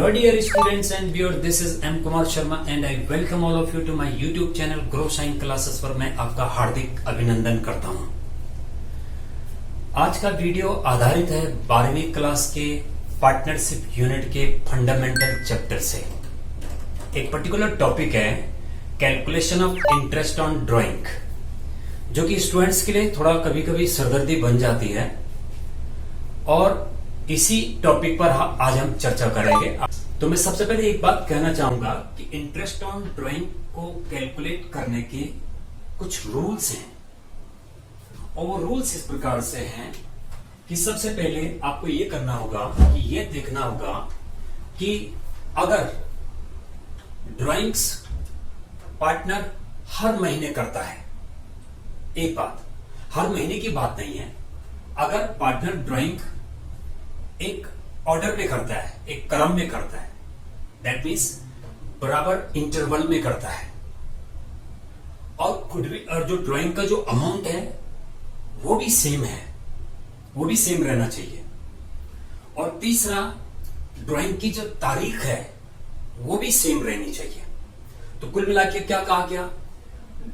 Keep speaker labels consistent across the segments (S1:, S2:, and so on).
S1: Hello dear students and viewers, this is M. Kumar Sharma and I welcome all of you to my YouTube channel Grow Shine Classes पर मैं आपका हार्दिक अभिनंदन करता हूं। आज का वीडियो आधारित है 12वीं क्लास के पार्टनरशिप यूनिट के फंडामेंटल चैप्टर से। एक पर्टिकुलर टॉपिक है calculation of interest on drawing, जो कि स्टूडेंट्स के लिए थोड़ा कभी कभी सरदर्दी बन जाती है और इसी टॉपिक पर आज हम चर्चा करेंगे। तो मैं सबसे पहले एक बात कहना चाहूंगा कि इंटरेस्ट ऑन ड्राइंग को कैलकुलेट करने के कुछ रूल्स हैं और वो रूल्स इस प्रकार से हैं कि सबसे पहले आपको ये करना होगा कि ये देखना होगा कि अगर ड्राइंग्स पार्टनर हर महीने करता है, एक बात हर महीने की बात नहीं है, अगर पार्टनर ड्राइंग एक ऑर्डर में करता है, एक क्रम में करता है, दैट मीन्स बराबर इंटरवल में करता है और जो ड्राइंग का जो अमाउंट है वो भी सेम है, वो भी सेम रहना चाहिए। और तीसरा, ड्राइंग की जो तारीख है वो भी सेम रहनी चाहिए। तो कुल मिला के क्या कहा गया,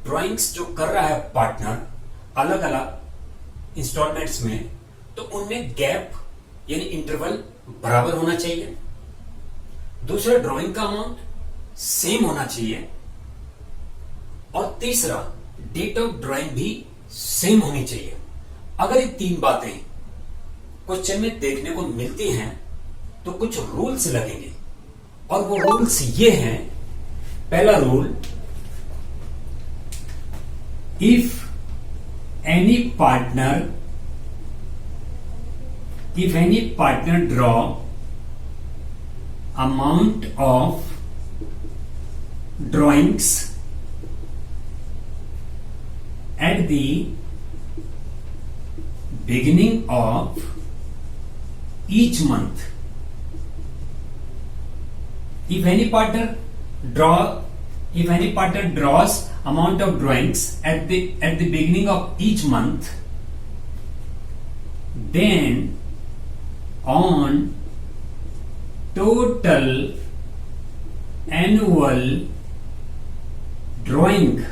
S1: ड्राइंग्स जो कर रहा है पार्टनर अलग अलग इंस्टॉलमेंट्स में, तो उनमें गैप यानी इंटरवल बराबर होना चाहिए। दूसरा, ड्राइंग का अमाउंट सेम होना चाहिए और तीसरा, डेट ऑफ ड्राइंग भी सेम होनी चाहिए। अगर ये तीन बातें क्वेश्चन में देखने को मिलती हैं तो कुछ रूल्स लगेंगे और वो रूल्स ये हैं। पहला rule, if any partner draw amount of drawings at the beginning of each month, if any partner draws amount of drawings at the beginning of each month, then on total annual drawing,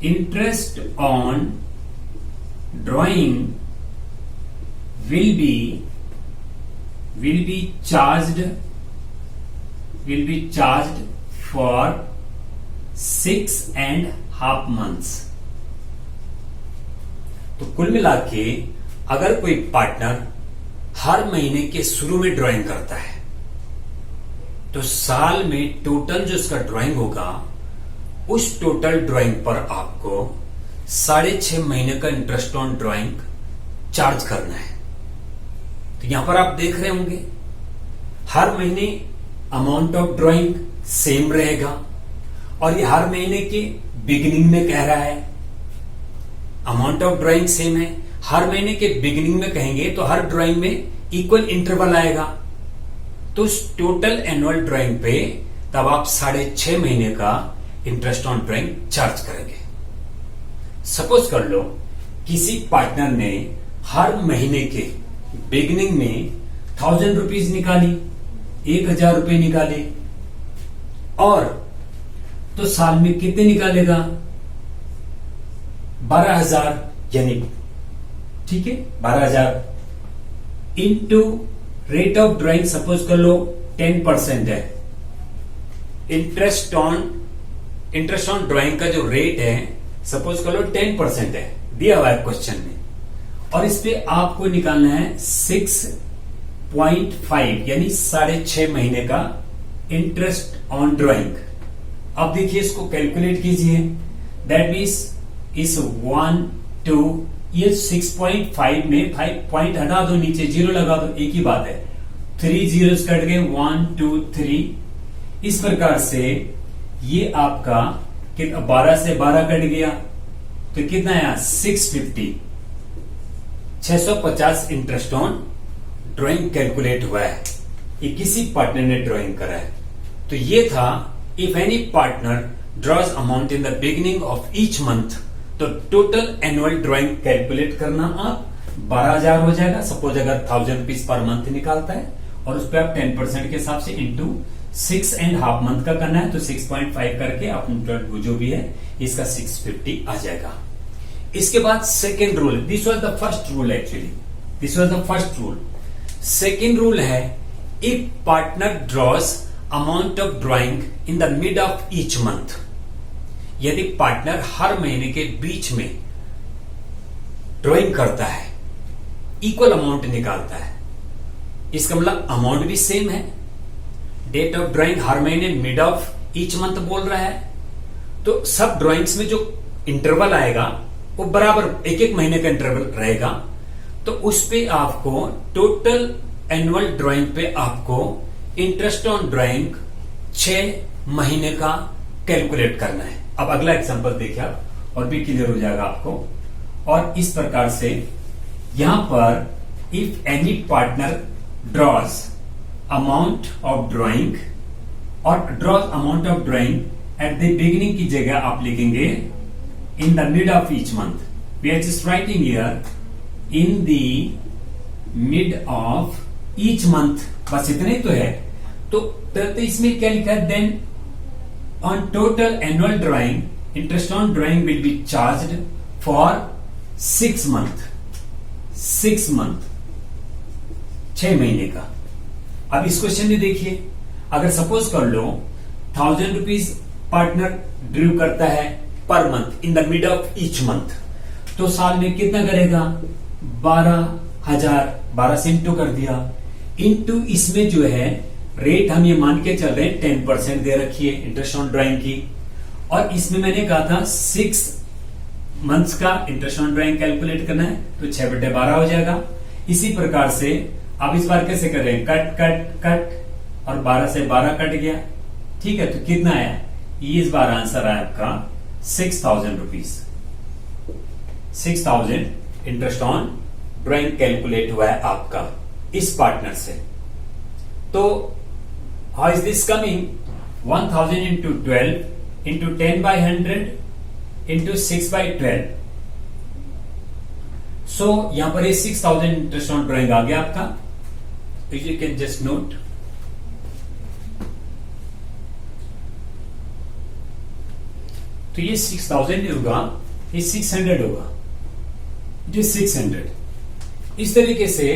S1: interest on drawing will be charged for 6.5 months। तो कुल मिला के अगर कोई partner हर महीने के शुरू में ड्राइंग करता है तो साल में टोटल जो इसका ड्राइंग होगा उस टोटल ड्राइंग पर आपको 6.5 महीने का इंटरेस्ट ऑन ड्राइंग चार्ज करना है। तो यहां पर आप देख रहे होंगे हर महीने अमाउंट ऑफ ड्राइंग सेम रहेगा और ये हर महीने के बिगिनिंग में कह रहा है, अमाउंट ऑफ ड्राइंग सेम है। हर महीने के बिगिनिंग में कहेंगे तो हर ड्राइंग में इक्वल इंटरवल आएगा, तो उस टोटल एनुअल ड्राइंग पे तब आप 6.5 महीने का इंटरेस्ट ऑन ड्राइंग चार्ज करेंगे। सपोज कर लो किसी पार्टनर ने हर महीने के बिगिनिंग में 1000 रुपीज निकाली, 1000 रुपए निकाले, और तो साल में कितने निकालेगा, 12,000, यानी ठीक है 12,000 into rate of drawing suppose कर लो 10% है। इंटरेस्ट ऑन ड्राइंग का जो रेट है सपोज कर लो 10% है, दिया हुआ है क्वेश्चन में, और इस पे आपको निकालना है 6.5 यानी 6.5 महीने का इंटरेस्ट ऑन ड्राइंग। अब देखिए इसको कैलकुलेट कीजिए, दैट मीन्स इस 1 2 ये 6.5 में 5 पॉइंट हटा दो, नीचे 0 लगा दो, एक ही बात है, 3 zeros कट गए, 1 2 3। इस प्रकार से ये आपका 12 से 12 कट गया तो कितना आया 650 इंटरेस्ट ऑन ड्राइंग कैलकुलेट हुआ है। ये किसी पार्टनर ने ड्राइंग करा है। तो ये था if any partner draws amount in the beginning of each month, तो टोटल एनुअल ड्राइंग कैलकुलेट करना आप 12,000 हो जाएगा। सपोज अगर 1,000 रुपीज पर मंथ निकालता है और उस पर आप 10% के हिसाब से इंटू 6.5 मंथ का करना है तो 6.5 करके आप जो भी है इसका 650 आ जाएगा। इसके बाद second rule, this was the first rule, actually this was the first rule. Second rule है if partner draws amount of drawing in the mid of each month, यदि पार्टनर हर महीने के बीच में ड्राइंग करता है, इक्वल अमाउंट निकालता है, इसका मतलब अमाउंट भी सेम है, डेट ऑफ ड्राइंग हर महीने मिड ऑफ ईच मंथ बोल रहा है, तो सब ड्राइंग्स में जो इंटरवल आएगा वो बराबर एक एक महीने का इंटरवल रहेगा, तो उस पे आपको टोटल एनुअल ड्राइंग पे आपको इंटरेस्ट ऑन ड्राइंग 6 महीने का कैलकुलेट करना है। अब अगला एग्जांपल देखिए आप और भी क्लियर हो जाएगा आपको। और इस प्रकार से यहां पर if any partner draws amount of drawing और draws amount of drawing at the beginning की जगह आप लिखेंगे in the mid of each month, we are just writing here in the mid of each month, बस इतना ही तो है। तो इसमें क्या लिखा है, then on total annual drawing interest on drawing will be charged for 6 month, 6 month, 6 महीने का। अब इस क्वेश्चन में देखिए, अगर सपोज कर लो 1,000 रुपीज पार्टनर ड्रू करता है per month in the mid of each month, तो साल में कितना करेगा, 12,000, 12 से इंटू कर दिया, इंटू इसमें जो है रेट हम ये मान के चल रहे हैं 10% दे रखी है इंटरेस्ट ऑन ड्राइंग की, और इसमें मैंने कहा था 6 मंथ्स का इंटरेस्ट ऑन ड्राइंग कैलकुलेट करना है, तो 6/12 हो जाएगा। इसी प्रकार से अब इस बार कैसे कर रहे हैं, कट कट कट और 12 से 12 कट गया, ठीक है, तो कितना आया, ये इस बार आंसर आया आपका 6,000 rupees, 6,000 interest on drawing calculate हुआ है आपका इस पार्टनर से। तो how is this coming, 1,000 into 12 into 10/100 into 6/12, सो यहां पर ये 6,000 इंटरेस्ट ऑन ड्राइंग आ गया आपका, यू कैन जस्ट नोट। तो ये 6,000 होगा, ये 600 होगा, ये 600। इस तरीके से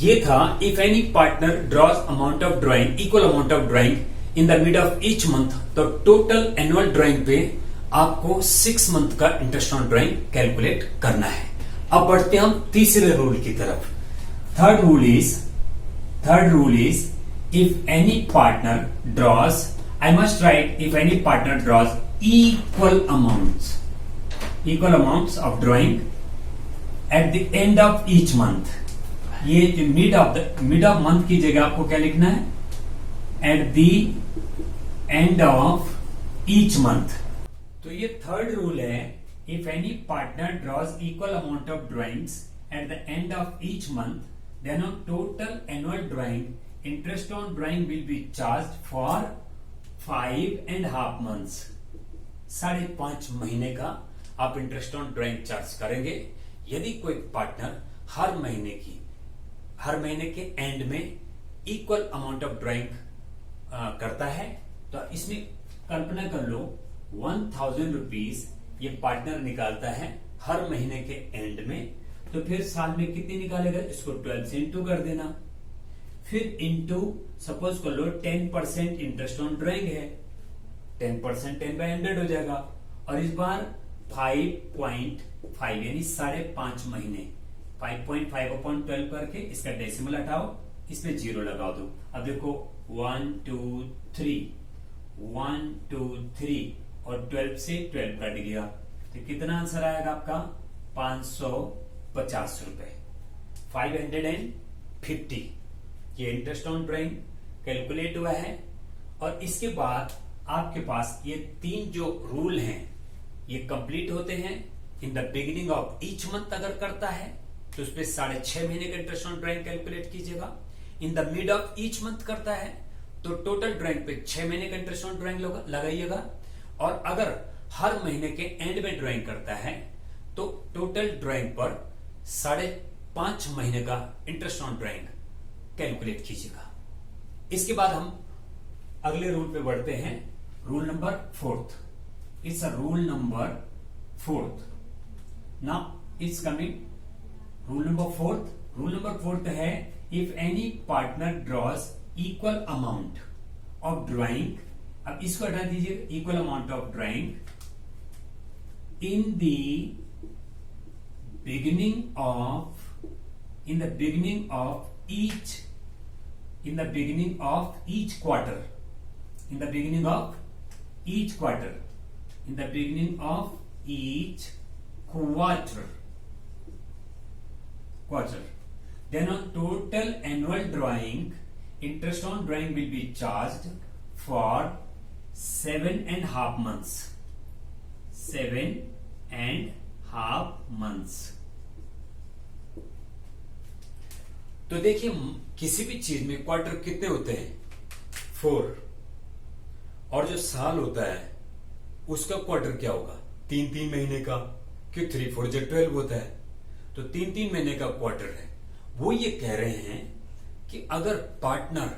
S1: ये था if any partner draws amount of drawing, equal amount of drawing in the mid of each month, तो टोटल एनुअल ड्राइंग पे आपको 6 मंथ का इंटरेस्ट ऑन ड्राइंग कैलकुलेट करना है। अब बढ़ते हम तीसरे रूल की तरफ। Third rule is if any partner draws, I must write if any partner draws equal amounts of drawing at the end of each month, ये मिड ऑफ मंथ की जगह आपको क्या लिखना है, at the end of each month. तो ये third rule है, if any partner draws equal amount of drawings at the end of each month, then on total annual drawing interest on drawing will be charged for 5.5 months, 5.5 महीने का आप interest on drawing charge करेंगे। यदि कोई partner हर महीने के and में इक्वल अमाउंट ऑफ ड्राइंग करता है, तो इसमें कल्पना कर लो 1,000 रुपीज ये पार्टनर निकालता है हर महीने के एंड में, तो फिर साल में कितनी निकालेगा, इसको 12 से इंटू कर देना, फिर इंटू सपोज कर लो 10% इंटरेस्ट ऑन ड्राइंग है, 10% 10/100 हो जाएगा, और इस बार 5.5 यानी 5.5 महीने, 5.5/12 करके इसका डेसिमल हटाओ, इसमें 0 लगा दो। अब देखो 1 2 3 और 12 से 12 कट गया, तो कितना आंसर आएगा आपका, 550 रुपए, 550। ये इंटरेस्ट ऑन ड्राइंग कैलकुलेट हुआ है। और इसके बाद आपके पास ये 3 जो रूल हैं ये कंप्लीट होते हैं। इन the beginning of each month अगर करता है तो उस पर 6.5 महीने का इंटरेस्ट ऑन ड्राइंग कैलकुलेट कीजिएगा। इन the mid of each month करता है तो टोटल ड्राइंग पे 6 महीने का इंटरेस्ट ऑन ड्राइंग लगाइएगा। और अगर हर महीने के एंड में ड्राइंग करता है तो टोटल ड्राइंग पर 5 महीने का इंटरेस्ट ऑन ड्राइंग कैलकुलेट कीजिएगा। इसके बाद हम अगले रूल पे बढ़ते हैं, rule number 4th। It's a rule number 4th। Now it's coming rule number 4th। Rule number 4th है, if any partner draws equal amount of drawing, अब इसको हटा दीजिए, equal amount of drawing in the beginning of each quarter, in the beginning of each quarter, then on total annual drawing, interest on drawing will be charged for 7.5 months. 7.5 months। तो देखिए, किसी भी चीज में क्वार्टर कितने होते हैं? 4। और जो साल होता है उसका क्वार्टर क्या होगा? 3 महीने का, क्यों 3 4 12 होता है, तो 3 महीने का क्वार्टर है। वो ये कह रहे हैं कि अगर पार्टनर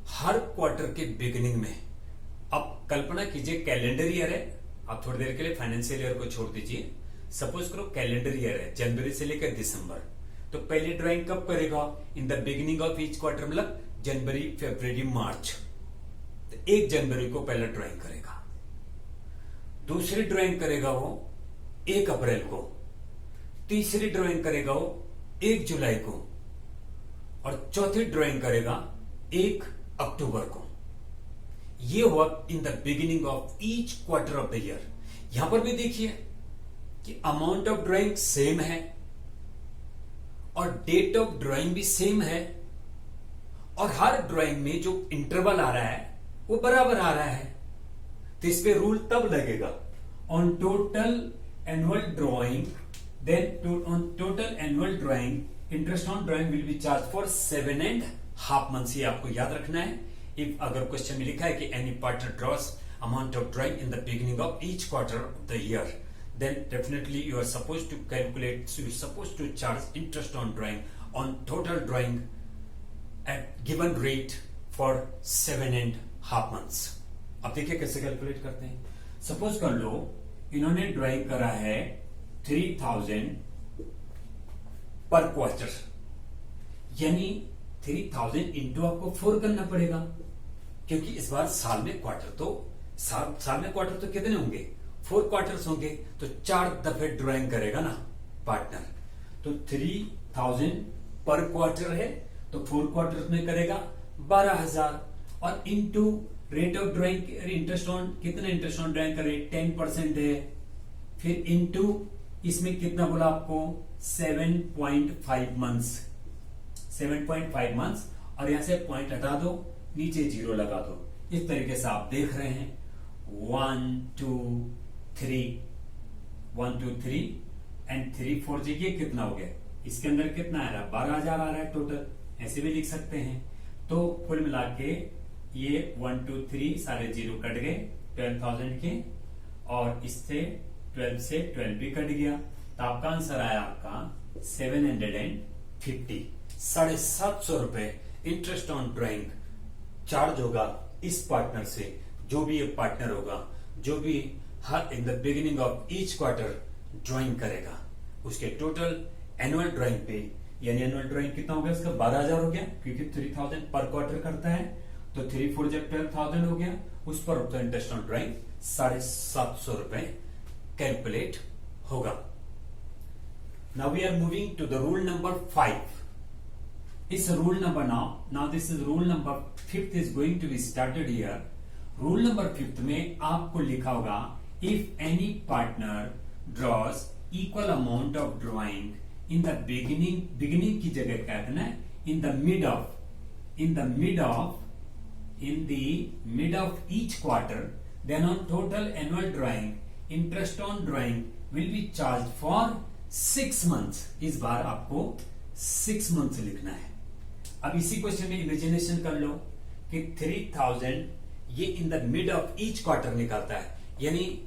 S1: हर क्वार्टर के बिगिनिंग में, अब कल्पना कीजिए कैलेंडर ईयर है, आप थोड़ी देर के लिए फाइनेंशियल ईयर को छोड़ दीजिए, सपोज करो कैलेंडर ईयर है, जनवरी से लेकर दिसंबर, तो पहले ड्राइंग कब करेगा? इन the beginning of each quarter, मतलब जनवरी फरवरी मार्च, तो 1 जनवरी को पहला ड्राइंग करेगा। दूसरी ड्राइंग करेगा वो 1 अप्रैल को, तीसरी ड्राइंग करेगा वो 1 जुलाई को, और चौथी ड्राइंग करेगा 1 अक्टूबर को। ये हुआ इन the beginning of each quarter of the year. यहां पर भी देखिए कि अमाउंट ऑफ ड्राइंग सेम है और डेट ऑफ ड्राइंग भी सेम है, और हर ड्राइंग में जो इंटरवल आ रहा है वो बराबर आ रहा है। तो इस पे रूल तब लगेगा, on total annual drawing, then on total annual drawing interest on drawing will be charge for 7.5 months। ये आपको याद रखना है। इफ अगर क्वेश्चन में लिखा है कि any partner draws amount of drawing in the beginning of each quarter of the year, then definitely you are supposed to calculate, so you're supposed to charge interest on drawing on total drawing at given rate for 7.5 months। अब देखिए कैसे calculate करते हैं। Suppose कर लो इन्होंने drawing करा है 3000 पर क्वार्टर, यानी 3000 इंटू आपको 4 करना पड़ेगा, क्योंकि इस बार साल में क्वार्टर तो कितने होंगे? 4 क्वार्टर्स होंगे, तो 4 दफे ड्राइंग करेगा ना पार्टनर। तो 3000 पर क्वार्टर है, तो 4 क्वार्टर में करेगा 12000, और into rate of drawing interest on, कितना इंटरेस्ट ऑन ड्राइंग करे? 10% है, फिर इनटू इसमें कितना बोला आपको? 7.5 मंथ्स, 7.5 मंथ्स, और यहां से पॉइंट हटा दो, नीचे 0 लगा दो। इस तरीके से आप देख रहे हैं 1 2 3 एंड 3 4 जगह कितना हो गया? इसके अंदर कितना आ रहा है? 12000 आ रहा है टोटल, ऐसे भी लिख सकते हैं। तो कुल मिला के ये 1 2 3 सारे 0 कट गए 12,000 के, और इससे 12 से 12 भी कट गया, तो आपका आंसर आया आपका 750। 750 रुपए इंटरेस्ट ऑन ड्राइंग चार्ज होगा इस पार्टनर से, जो भी ये पार्टनर होगा, जो भी हर in the beginning of each quarter drawing करेगा, उसके टोटल एनुअल ड्राइंग पे, यानी एनुअल ड्राइंग कितना हो गया उसका? 12000 हो गया, क्योंकि 3000 पर क्वार्टर करता है, तो 3 4 जब 12,000 हो गया, उस पर तो इंटरेस्ट ऑन ड्राइंग 750 रुपए कैलकुलेट होगा। Now we are moving to the rule number 5। इस rule number now this is rule number 5th is going to be started here. Rule number 5th में आपको लिखा होगा, if any partner draws equal amount of drawing in the beginning की जगह क्या है ना, in the mid of each quarter, then on total annual drawing interest on drawing will be charge for 6 months। इस बार आपको 6 months लिखना है। अब इसी क्वेश्चन में इमेजिनेशन कर लो कि 3000 ये इन the mid of each quarter निकलता है, यानी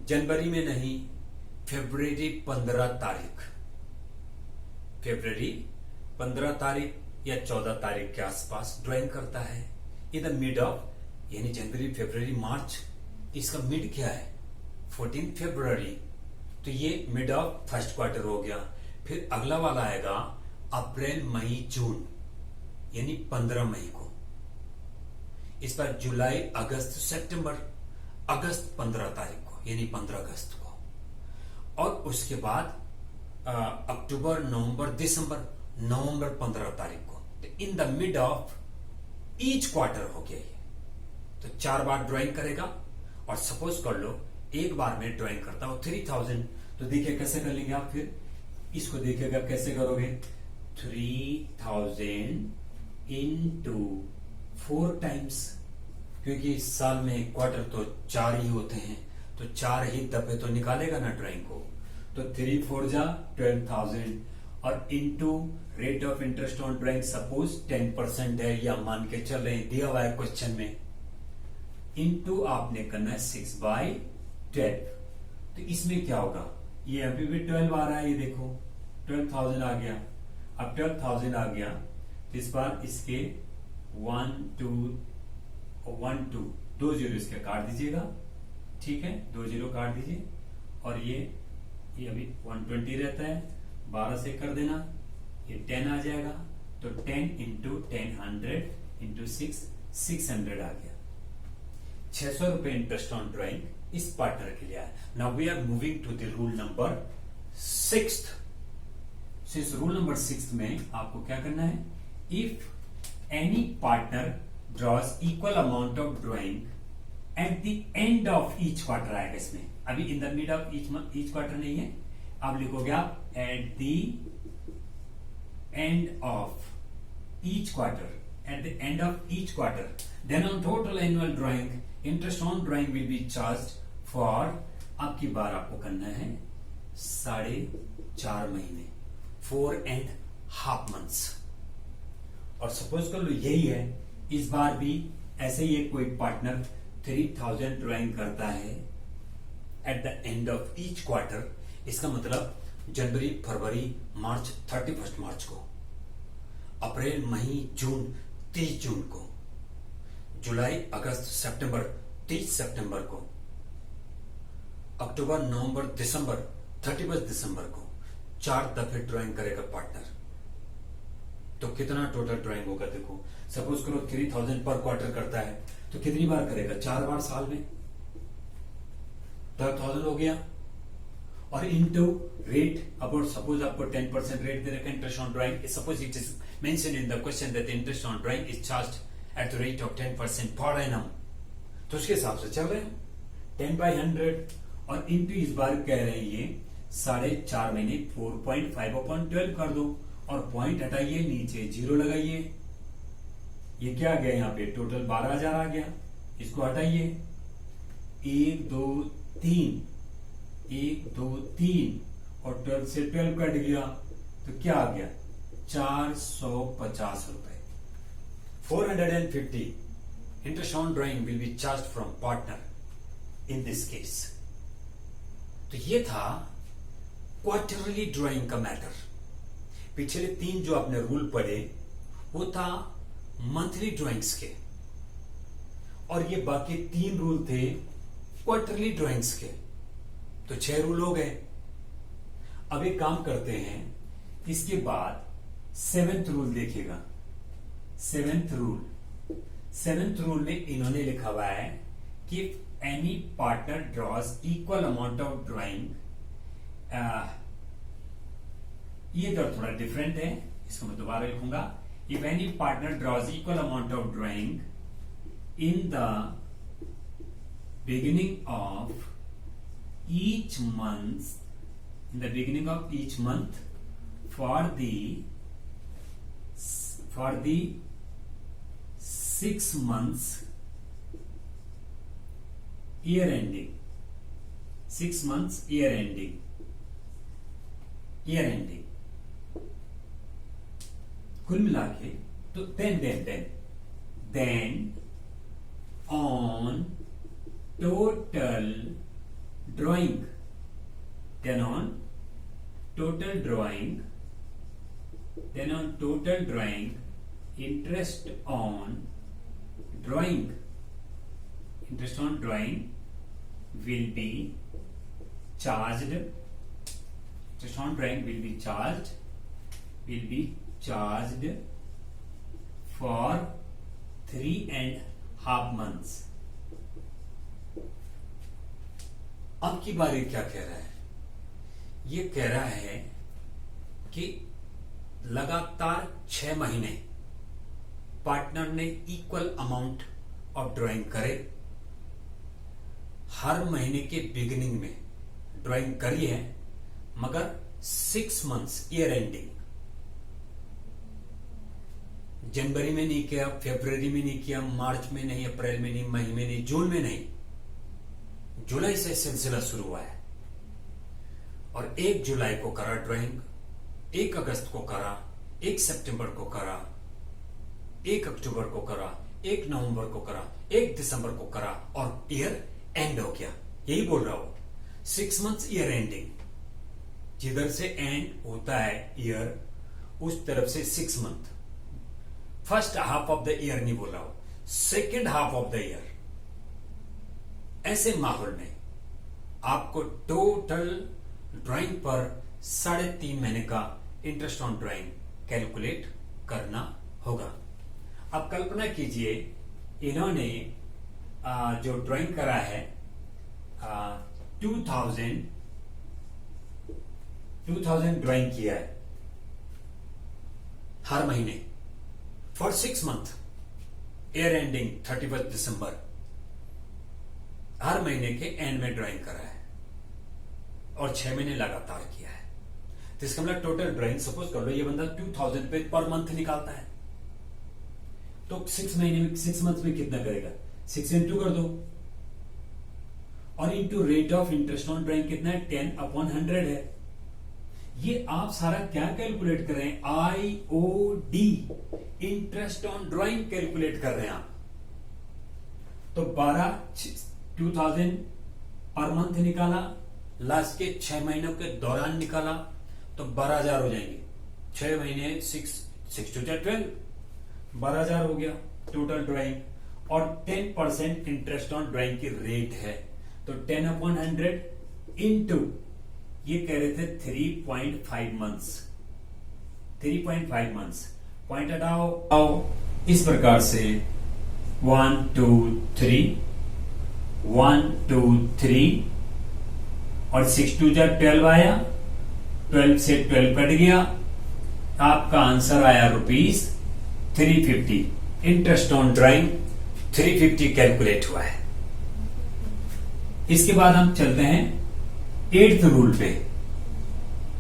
S1: जनवरी में नहीं, फरवरी 15 तारीख, फरवरी 15 तारीख या 14 तारीख के आसपास ड्राइंग करता है। इन द मिड ऑफ यानी जनवरी फरवरी मार्च, इसका मिड क्या है 14 फरवरी, तो ये मिड ऑफ फर्स्ट क्वार्टर हो गया। फिर अगला वाला आएगा अप्रैल मई जून यानी 15 मई को। इस पर जुलाई अगस्त सितंबर, अगस्त 15 तारीख को यानी 15 अगस्त को। और उसके बाद अक्टूबर नवंबर दिसंबर, नवंबर 15 तारीख को। तो इन the mid of each quarter हो गया ये। तो 4 बार ड्राइंग करेगा। और सपोज कर लो एक बार में ड्राइंग करता हो 3000, तो देखिए कैसे कर लेंगे आप। फिर इसको देखिएगा कैसे करोगे, 3000 इंटू 4 टाइम्स, क्योंकि इस साल में क्वार्टर तो 4 ही होते हैं, तो 4 ही दफे तो निकालेगा ना ड्राइंग को। तो 3 4 जा 12,000 और into rate of interest on drawing suppose 10% है या मान के चल रहे हैं, दिया हुआ है क्वेश्चन में। इंटू आपने करना है 6/12। तो इसमें क्या होगा, ये अभी भी 12 आ रहा है, ये देखो 12,000 आ गया। अब 12,000 आ गया तो इस बार इसके 1 2 2 जीरो इसके काट दीजिएगा, ठीक है, 2 जीरो काट दीजिए। और ये अभी 120 रहता है, 12 से कर देना, ये 10 आ जाएगा। तो 10 इंटू 10 100 इंटू 6 600 आ गया। 600 रुपए इंटरेस्ट ऑन ड्राइंग इस पार्टनर के लिए आया। Now we are moving to the rule number 6। इस रूल नंबर 6 में आपको क्या करना है, if any partner draws equal amount of drawing at the end of each quarter आएगा इसमें। अभी in the mid of each quarter नहीं है, आप लिखोगे आप at the end of each quarter, at the end of each quarter, then on total annual drawing interest on drawing will be charged for, अब की बार आपको करना है 4.5 महीने, 4.5 months। और सपोज कर लो यही है, इस बार भी ऐसे ही कोई पार्टनर 3000 ड्राइंग करता है at the end of each quarter. इसका मतलब जनवरी फरवरी मार्च 31 मार्च को, अप्रैल मई जून 30 जून को, जुलाई अगस्त सितंबर 30 सितंबर को, अक्टूबर नवंबर दिसंबर 31 दिसंबर को 4 दफे ड्राइंग करेगा पार्टनर। तो कितना टोटल ड्राइंग होगा देखो, सपोज करो 3000 पर क्वार्टर करता है तो कितनी बार करेगा, 4 बार साल में, 12,000 हो गया। और इनटू रेट, अब सपोज आपको 10% रेट दे रखा है interest on drawing, suppose it is mention in the question that interest on drawing is charged at the rate of 10% per annum, तो उसके हिसाब से चल रहे हैं 10/100। और इंटू इस बार कह रहे हैं ये 4.5 महीने 4.5/12 कर दो और पॉइंट हटाइए, नीचे 0 लगाइए। ये क्या आ गया यहाँ पे, टोटल 12,000 आ गया, इसको हटाइए, 1 2 3 1 2 3 और 12 से 12 कट गया, तो क्या आ गया 450 रुपए। 450 interest on drawing will be charge from partner in this case. तो ये था क्वार्टरली ड्राइंग का मैटर। पिछले 3 जो आपने रूल पढ़े वो था मंथली ड्राइंग्स के, और ये बाकी 3 रूल थे क्वार्टरली ड्राइंग्स के। तो 6 रूल हो गए। अब एक काम करते हैं, इसके बाद 7th रूल देखिएगा। 7th रूल में इन्होंने लिखा हुआ है कि any partner draws equal amount of drawing, ये थोड़ा डिफरेंट है, इसको मैं दोबारा लिखूंगा। If any partner draws equal amount of drawing in the beginning of each month, in the beginning of each month for the 6 months year ending, 6 months year ending, कुल मिला के, तो then on total drawing, then on total drawing then on total drawing, interest on drawing will be charged. Interest on drawing will be charged for 3.5 months. अब की बार ये क्या कह रहा है? ये कह रहा है कि लगातार 6 महीने पार्टनर ने इक्वल अमाउंट ऑफ ड्राइंग करे, हर महीने के बिगिनिंग में ड्राइंग करी है, मगर 6 मंथ्स ईयर एंडिंग, जनवरी में नहीं किया, फरवरी में नहीं किया, मार्च में नहीं, अप्रैल में नहीं, मई में नहीं, जून में नहीं, जुलाई से सिलसिला शुरू हुआ है और 1 जुलाई को करा ड्राइंग, 1 अगस्त को करा, 1 सितंबर को करा, 1 अक्टूबर को करा, 1 नवंबर को करा, 1 दिसंबर को करा और ईयर एंड हो गया। यही बोल रहा हूं, 6 मंथ्स ईयर एंडिंग, जिधर से एंड होता है ईयर उस तरफ से 6 month. First half of the year नहीं बोल रहा हूं, second half of the year. ऐसे माहौल में आपको टोटल ड्राइंग पर 3.5 महीने का इंटरेस्ट ऑन ड्राइंग कैलकुलेट करना होगा। अब कल्पना कीजिए, इन्होंने जो ड्राइंग करा है 2000 ड्राइंग किया है हर महीने फॉर 6 मंथ, ईयर एंडिंग 31 दिसंबर, हर महीने के एंड में ड्राइंग करा है और 6 महीने लगातार किया है। तो इसका मतलब टोटल ड्राइंग, सपोज कर लो ये बंदा 2000 पे पर मंथ निकालता है, तो 6 महीने में, 6 मंथ में कितना करेगा? 6 इंटू कर दो, और into rate of interest on drawing कितना है? 10/100 है। ये आप सारा क्या कैलकुलेट कर रहे हैं? IOD, interest on drawing calculate कर रहे हैं आप। तो 2000 पर मंथ निकाला, लास्ट के 6 महीनों के दौरान निकाला, तो 12,000 हो जाएंगे। 6 महीने 6 to 12, 12,000 हो गया टोटल ड्राइंग, और 10% इंटरेस्ट ऑन ड्राइंग की रेट है, तो 10/100 इंटू, ये कह रहे थे 3.5 मंथ्स, 3.5 मंथ्स, पॉइंट हटाओ इस प्रकार से 1 2 3 1 2 3 और 6 2 12 आया, 12 से 12 कट गया, आपका आंसर आया ₹350। इंटरेस्ट ऑन ड्राइंग 350 कैलकुलेट हुआ है। इसके बाद हम चलते हैं 8th रूल पे।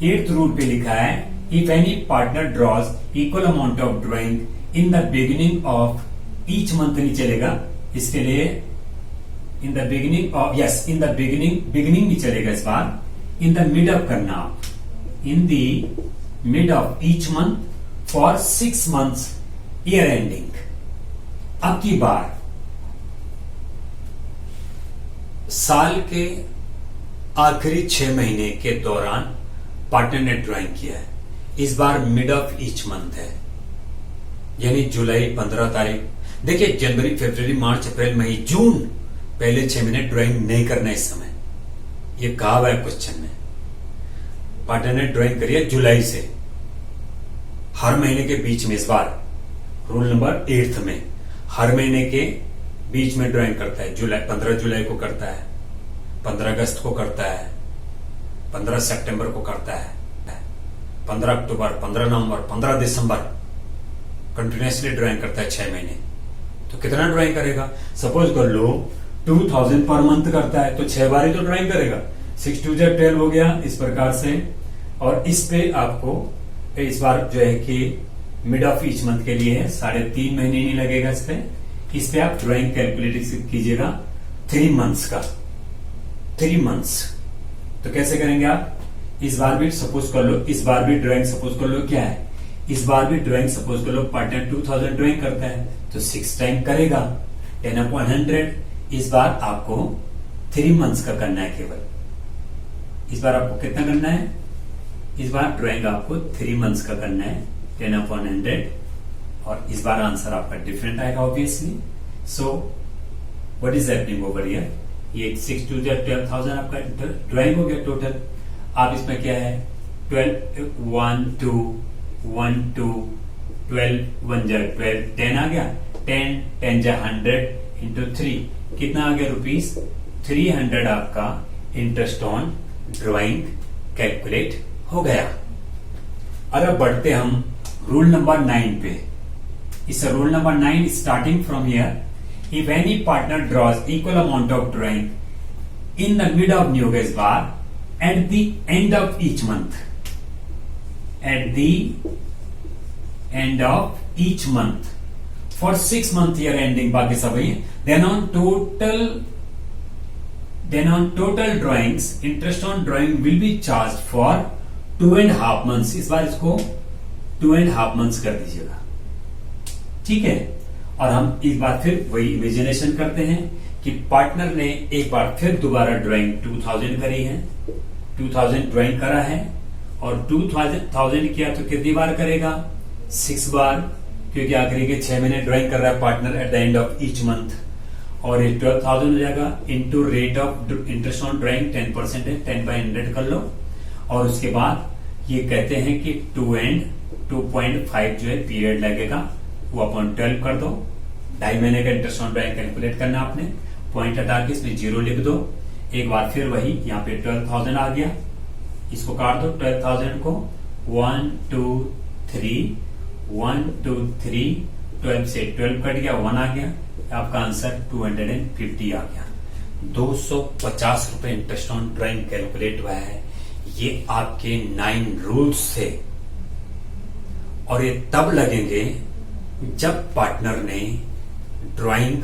S1: 8th रूल पे लिखा है, if any partner draws equal amount of drawing in the beginning of each month, नहीं चलेगा इसके लिए, in the beginning of, yes in the beginning नहीं चलेगा इस बार, इन द मिड ऑफ करना आप, in the mid of each month for 6 months year ending. अब की बार साल के आखिरी 6 महीने के दौरान पार्टनर ने ड्राइंग किया है, इस बार मिड ऑफ ईच मंथ है, यानी जुलाई 15 तारीख। देखिए जनवरी, फरवरी, मार्च, अप्रैल, मई, जून, पहले 6 महीने ड्राइंग नहीं करना इस समय, ये कहा हुआ है क्वेश्चन में। पार्टनर ने ड्राइंग करी है जुलाई से, हर महीने के बीच में, इस बार रूल नंबर 8 में हर महीने के बीच में ड्राइंग करता है। जुलाई 15 जुलाई को करता है, 15 अगस्त को करता है, 15 सितंबर को करता है, 15 अक्टूबर, 15 नवंबर, 15 दिसंबर, कंटिन्यूसली ड्राइंग करता है 6 महीने। तो कितना ड्राइंग करेगा? सपोज कर लो 2000 पर मंथ करता है, तो 6 बार ही तो ड्राइंग करेगा। 6 2 12 हो गया इस प्रकार से, और इस पे आपको इस बार जो है कि मिड ऑफ ईच मंथ के लिए है, 3.5 महीने नहीं लगेगा इस पे आप ड्राइंग कैलकुलेट कीजिएगा 3 मंथ्स का, 3 मंथ्स। तो कैसे करेंगे आप? इस बार भी सपोज कर लो, इस बार भी ड्राइंग सपोज कर लो क्या है, इस बार भी ड्राइंग सपोज कर लो पार्टनर 2000 ड्राइंग करता है, तो 6 टाइम करेगा 10/100। इस बार आपको 3 मंथ्स का करना है केवल। इस बार आपको कितना करना है? इस बार ड्राइंग आपको 3 मंथ्स का करना है, 10/100 और इस बार आंसर आपका डिफरेंट आएगा obviously. So what is happening over here, ये 6 2 12,000 आपका ड्राइंग हो गया टोटल। आप इसमें क्या है 12 1 2 1 2 12 1 जा 12 10 आ गया, 10 10 जा 100 इंटू 3 कितना आ गया रुपीज 300 आपका इंटरेस्ट ऑन ड्राइंग कैलकुलेट हो गया। और अब बढ़ते हम रूल नंबर 9 पे। इस rule number 9 starting from here, if any partner draws equal amount of drawing in the mid of new guys bar at the end of each month, at the end of each month for 6 month year ending बाकी सब है, then on total drawings interest on drawing will be charged for 2.5 months। इस बार इसको 2.5 months कर दीजिएगा, ठीक है। और हम इस बार फिर वही इमेजिनेशन करते हैं कि पार्टनर ने एक बार फिर दोबारा ड्राइंग 2000 करी है, 2000 ड्राइंग करा है और 2000 किया तो कितनी बार करेगा 6 बार, क्योंकि आखिरी के 6 महीने ड्राइंग कर रहा है partner eight the end of each month. और ये 12,000 हो जाएगा into rate of interest on drawing 10% है, 10/100 कर लो। और उसके बाद ये कहते हैं कि 2.5 जो है पीरियड लगेगा, वो अपन 12 कर दो, 2.5 महीने का इंटरेस्ट ऑन ड्राइंग कैलकुलेट करना आपने, पॉइंट हटा के इसमें 0 लिख दो। एक बार फिर वही यहाँ पे 12,000 आ गया, इसको काट दो 12,000 को 1 2 3 1 2 3 12 से 12 कट गया, 1 आ गया, आपका आंसर 250 आ गया। 250 रुपए इंटरेस्ट ऑन ड्राइंग कैलकुलेट हुआ है। ये आपके 9 रूल्स थे और ये तब लगेंगे जब पार्टनर ने ड्राइंग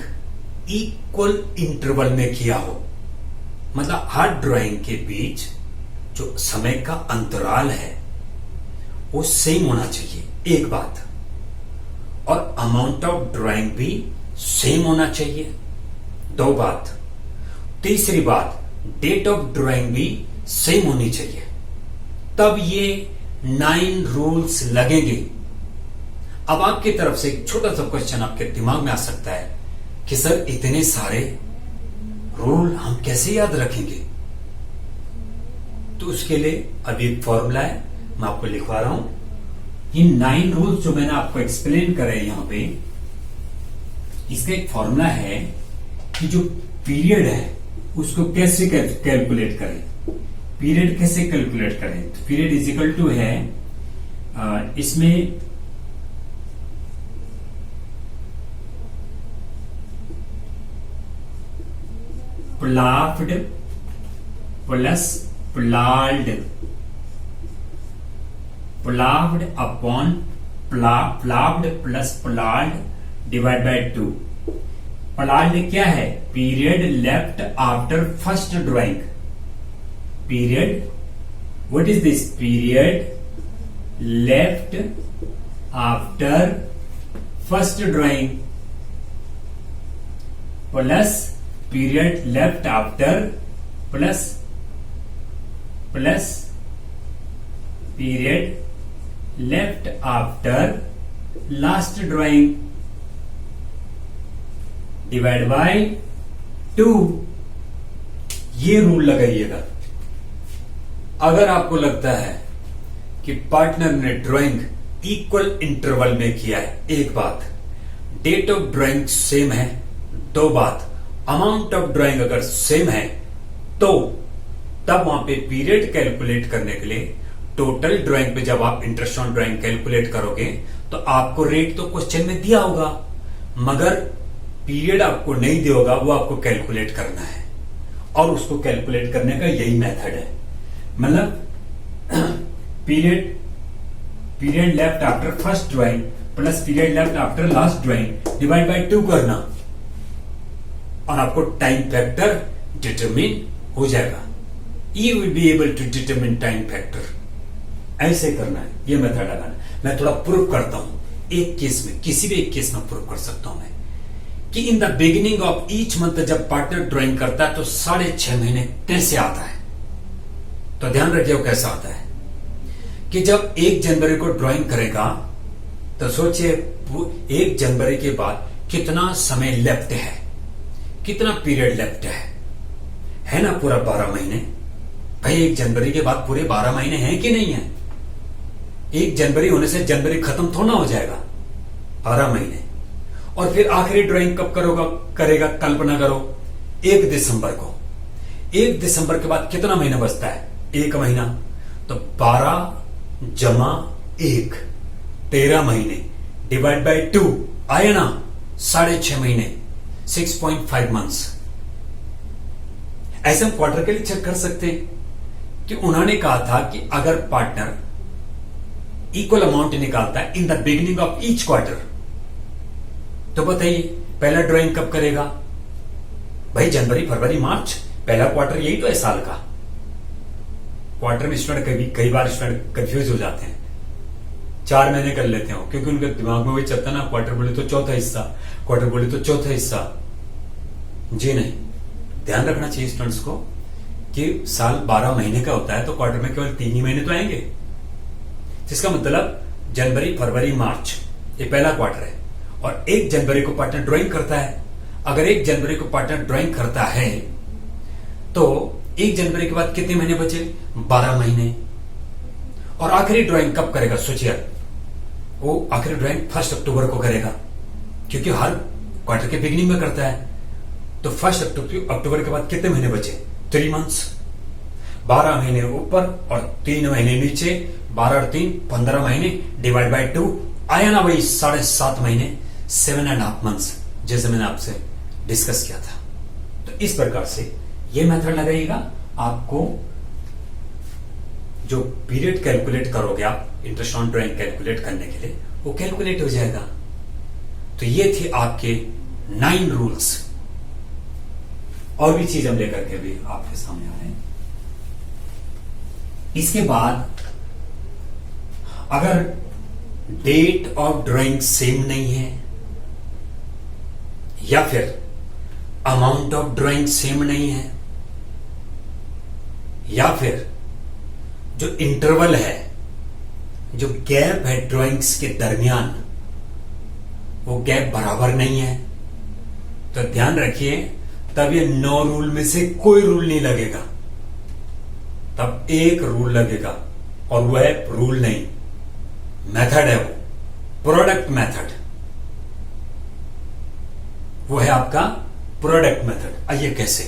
S1: इक्वल इंटरवल में किया हो, मतलब हर ड्राइंग के बीच जो समय का अंतराल है वो सेम होना चाहिए, एक बात। और अमाउंट ऑफ ड्राइंग भी सेम होना चाहिए, 2 बात। तीसरी बात, डेट ऑफ ड्राइंग भी सेम होनी चाहिए, तब ये 9 रूल्स लगेंगे। अब आपकी तरफ से एक छोटा सा क्वेश्चन आपके दिमाग में आ सकता है कि सर इतने सारे रूल हम कैसे याद रखेंगे? तो उसके लिए अभी एक फॉर्मूला है, मैं आपको लिखवा रहा हूं। ये 9 रूल्स जो मैंने आपको एक्सप्लेन करे यहां पे, इसका एक फॉर्मूला है कि जो पीरियड है उसको कैसे कैलकुलेट करें। पीरियड कैसे कैलकुलेट करें? तो पीरियड इज इक्वल टू है इसमें प्लाफ्ड प्लस प्लाल्ड, प्लाफ्ड अपॉन प्लाफ्ड प्लस प्लाल्ड डिवाइड बाय 2। प्लाल्ड क्या है? Period left after first drawing. Period, what is this? Period left after first drawing plus period left after plus period left after last drawing divide by 2। ये rule लगाइएगा। अगर आपको लगता है कि पार्टनर ने ड्राइंग इक्वल इंटरवल में किया है, एक बात, डेट ऑफ ड्राइंग सेम है, 2 बात, अमाउंट ऑफ ड्राइंग अगर सेम है, तो तब वहां पे पीरियड कैलकुलेट करने के लिए टोटल ड्राइंग पे जब आप इंटरेस्ट ऑन ड्राइंग कैलकुलेट करोगे तो आपको रेट तो क्वेश्चन में दिया होगा, मगर पीरियड आपको नहीं दिया होगा, वो आपको कैलकुलेट करना है। और उसको कैलकुलेट करने का यही मेथड है, मतलब period left after first drawing plus period left after last drawing divide by 2 करना, और आपको टाइम फैक्टर डिटरमिन हो जाएगा। You will be able to determine time factor. ऐसे करना है, ये मेथड लगाना। मैं थोड़ा प्रूव करता हूं एक केस में, किसी भी एक केस में प्रूव कर सकता हूं मैं कि इन the beginning of each month जब पार्टनर ड्राइंग करता है तो 6.5 महीने कैसे आता है। तो ध्यान रखिए वो कैसा आता है कि जब 1 जनवरी को ड्राइंग करेगा तो सोचिए 1 जनवरी के बाद कितना समय लेफ्ट है, कितना पीरियड लेफ्ट है ना? पूरा 12 महीने। भाई 1 जनवरी के बाद पूरे 12 महीने हैं कि नहीं है? 1 जनवरी होने से जनवरी खत्म थोड़ा हो जाएगा, 12 महीने। और फिर आखिरी ड्राइंग कब करेगा? कल्पना करो 1 दिसंबर को। 1 दिसंबर के बाद कितना महीना बचता है? 1 महीना। तो 12 जमा 1, 13 महीने, डिवाइड बाय 2 आया ना? 6.5 महीने, 6.5 मंथ्स। ऐसे हम क्वार्टर के लिए चेक कर सकते हैं कि उन्होंने कहा था कि अगर पार्टनर इक्वल अमाउंट निकालता है इन the beginning of each quarter, तो बताइए पहला ड्राइंग कब करेगा? भाई जनवरी, फरवरी, मार्च, पहला क्वार्टर यही तो है साल का। क्वार्टर में स्टूडेंट कई बार स्टूडेंट कंफ्यूज हो जाते हैं, 4 महीने कर लेते हो क्योंकि उनके दिमाग में वही चलता ना, क्वार्टर बोले तो चौथा हिस्सा, क्वार्टर बोले तो चौथा हिस्सा। जी नहीं, ध्यान रखना चाहिए स्टूडेंट्स को कि साल 12 महीने का होता है तो क्वार्टर में केवल 3 ही महीने तो आएंगे। जिसका मतलब जनवरी, फरवरी, मार्च ये पहला क्वार्टर है। और 1 जनवरी को पार्टनर ड्राइंग करता है। अगर 1 जनवरी को पार्टनर ड्राइंग करता है तो 1 जनवरी के बाद कितने महीने बचे? 12 महीने। और आखिरी ड्राइंग कब करेगा? सोचिए, वो आखिरी ड्राइंग 1 अक्टूबर को करेगा क्योंकि हर क्वार्टर के बिगिनिंग में करता है। तो 1 अक्टूबर के बाद कितने महीने बचे? 3 मंथ्स। 12 महीने ऊपर और 3 महीने नीचे, 12 और 3 15 महीने, डिवाइड बाय 2 आया ना? वही 7.5 महीने, 7.5 मंथ्स, जैसे मैंने आपसे डिस्कस किया था। तो इस प्रकार से ये मेथड लगाइएगा। आपको जो पीरियड कैलकुलेट करोगे आप इंटरेस्ट ऑन ड्राइंग कैलकुलेट करने के लिए, वो कैलकुलेट हो जाएगा। तो ये थे आपके 9 रूल्स। और भी चीज हम लेकर के भी आपके सामने आ रहे हैं। इसके बाद अगर डेट ऑफ ड्राइंग सेम नहीं है या फिर अमाउंट ऑफ ड्राइंग सेम नहीं है या फिर जो इंटरवल है, जो गैप है ड्राइंग्स के दरमियान, वो गैप बराबर नहीं है, तो ध्यान रखिए तब ये 9 रूल में से कोई रूल नहीं लगेगा। तब एक रूल लगेगा और वो है रूल नहीं, मेथड है, वो प्रोडक्ट मेथड। वो है आपका प्रोडक्ट मेथड। आइए कैसे?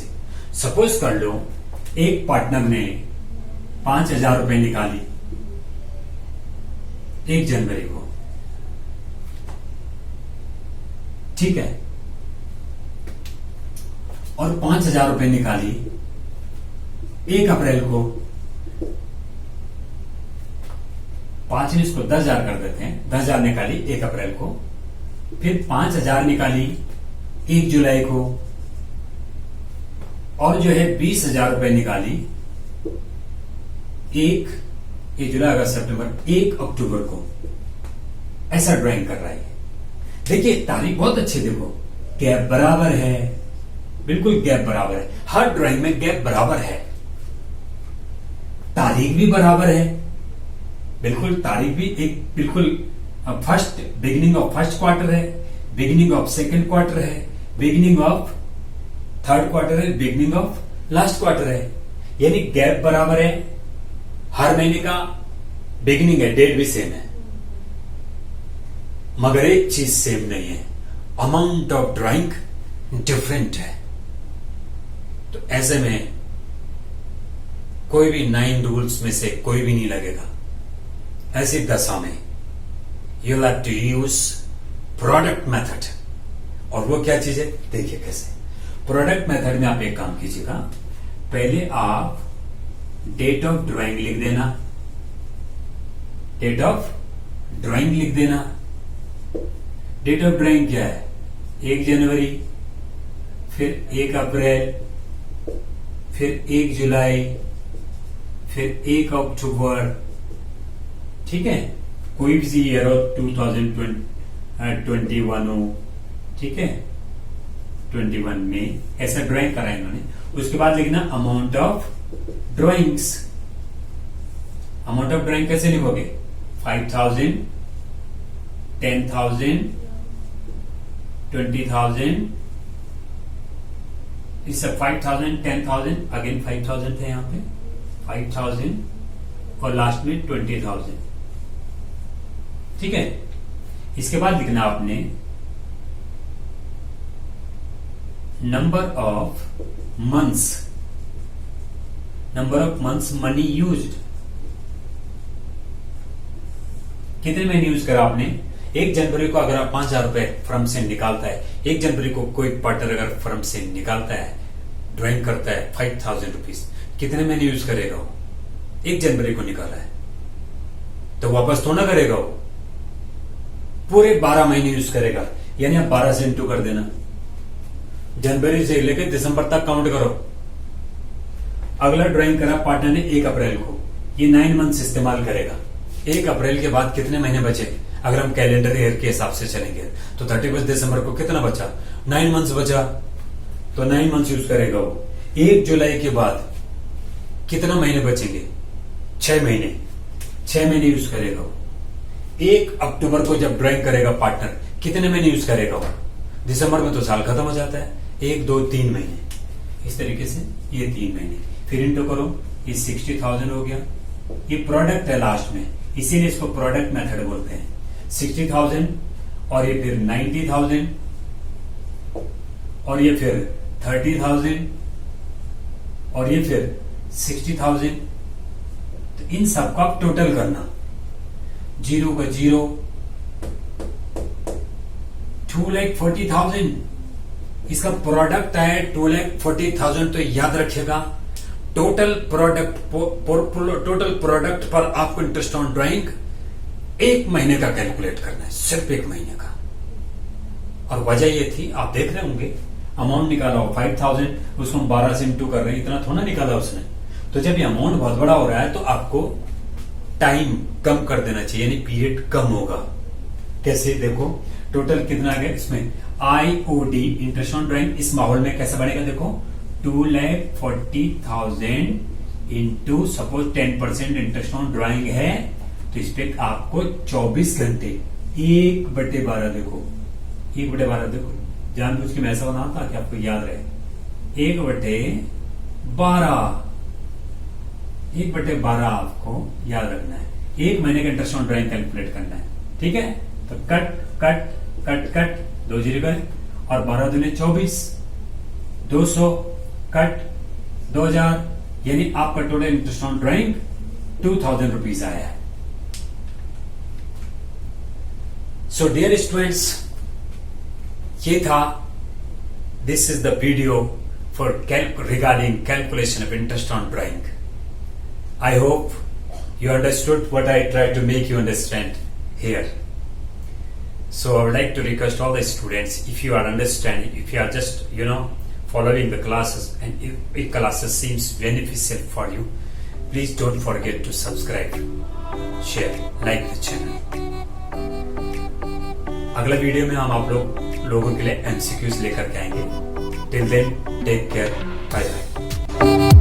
S1: सपोज कर लो एक पार्टनर ने 5,000 रुपए निकाली 1 जनवरी को, ठीक है, और 5,000 रुपए निकाली 1 अप्रैल को। 5 ने इसको 10,000 कर देते हैं। 10,000 निकाली 1 अप्रैल को, फिर 5,000 निकाली 1 जुलाई को, और जो है 20,000 रुपए निकाली 1 जुलाई, अगस्त, सितंबर, 1 अक्टूबर को। ऐसा ड्राइंग कर रहा है। देखिए तारीख बहुत अच्छी, देखो गैप बराबर है, बिल्कुल गैप बराबर है। हर ड्राइंग में गैप बराबर है, तारीख भी बराबर है, बिल्कुल तारीख भी एक बिल्कुल first, beginning of first quarter है, बिगिनिंग ऑफ सेकंड क्वार्टर है, बिगिनिंग ऑफ थर्ड क्वार्टर है, बिगिनिंग ऑफ लास्ट क्वार्टर है। यानी गैप बराबर है, हर महीने का बिगिनिंग है, डेट भी सेम है, मगर एक चीज सेम नहीं है, अमाउंट ऑफ ड्राइंग डिफरेंट है। तो ऐसे में कोई भी 9 रूल्स में से कोई भी नहीं लगेगा। ऐसी दशा में you have to use product method. और वो क्या चीज है, देखिए कैसे। प्रोडक्ट मेथड में आप एक काम कीजिएगा, पहले आप डेट ऑफ ड्राइंग लिख देना, डेट ऑफ ड्राइंग लिख देना। डेट ऑफ ड्राइंग क्या है? 1 जनवरी, फिर 1 अप्रैल, फिर 1 जुलाई, फिर 1 अक्टूबर, ठीक है, कोई भी ईयर हो, 2021 हो, ठीक है, 21 में ऐसा ड्राइंग करा इन्होंने। उसके बाद लिखना amount of drawings. Amount of drawing कैसे लिखोगे? 5,000, 10,000, 20,000, इससे 5,000, 10,000, अगेन 5,000 थे यहां पे, 5,000 और लास्ट में 20,000। ठीक है, इसके बाद लिखना आपने number of months money used, कितने महीने यूज करा आपने। 1 जनवरी को अगर आप 5,000 रुपए फर्म से निकालता है, 1 जनवरी को कोई पार्टनर अगर फर्म से निकालता है, ड्राइंग करता है 5,000 रुपीज, कितने महीने यूज करेगा वो। 1 जनवरी को निकाला है तो वापस तो ना करेगा वो, पूरे 12 महीने यूज करेगा। यानी आप 12 से इंटू कर देना, जनवरी से लेकर दिसंबर तक काउंट करो। अगला ड्राइंग करा पार्टनर ने 1 अप्रैल को, ये 9 मंथ्स इस्तेमाल करेगा। 1 अप्रैल के बाद कितने महीने बचे, अगर हम कैलेंडर ईयर के हिसाब से चलेंगे तो 31 दिसंबर को कितना बचा, 9 मंथ्स बचा, तो 9 मंथ्स यूज करेगा वो। 1 जुलाई के बाद कितना महीने बचेंगे, 6 महीने, 6 महीने यूज करेगा वो। 1 अक्टूबर को जब ड्राइंग करेगा पार्टनर, कितने महीने यूज करेगा वो। दिसंबर में तो साल खत्म हो जाता है, 1, 2, 3 महीने, इस तरीके से ये 3 महीने, फिर इंटू करो, ये 60,000 हो गया। ये प्रोडक्ट है लास्ट में, इसीलिए इसको प्रोडक्ट मेथड बोलते हैं। 60,000 और ये फिर 90,000 और ये फिर 30,000 और ये फिर 60,000। तो इन सबका आप टोटल करना, 0 का 0, 2,40,000 इसका प्रोडक्ट है, 2,40,000। तो याद रखिएगा टोटल प्रोडक्ट पर आपको इंटरेस्ट ऑन ड्राइंग 1 महीने का कैलकुलेट करना है, सिर्फ 1 महीने का। और वजह ये थी, आप देख रहे होंगे अमाउंट निकाला हो 5,000, उसको हम 12 से इंटू कर रहे हैं, इतना थोड़ा निकाला उसने। तो जब ये अमाउंट बहुत बड़ा हो रहा है तो आपको टाइम कम कर देना चाहिए, यानी पीरियड कम होगा। कैसे, देखो टोटल कितना आ गया इसमें, IOD इंटरेस्ट ऑन ड्राइंग, इस माहौल में कैसे बढ़ेगा, देखो 2,40,000 into suppose 10% interest on drawing है, तो इस पे आपको 24 घंटे 1/12, देखो 1/12, देखो जानबूझ के मैं ऐसा बना था कि आपको याद रहे, 1/12 आपको याद रखना है। 1 महीने का इंटरेस्ट ऑन ड्राइंग कैलकुलेट करना है, ठीक है। तो cut cut cut cut, 2 zero गए, और 12 दूने 24, 200 कट 2,000, यानी आपका total interest on drawing 2,000 rupees आया है। सो डियर स्टूडेंट्स, ये था, this is the video for regarding calculation of interest on drawing. I hope you understood what I tried to make you understand here. So I would like to request all the students, if you are understanding, if you are just following the classes, and if classes seems beneficial for you, please don't forget to subscribe, share, like the channel. अगला video में हम आप लोगों के लिए MCQs लेकर के आएंगे। Till then, take care, bye bye.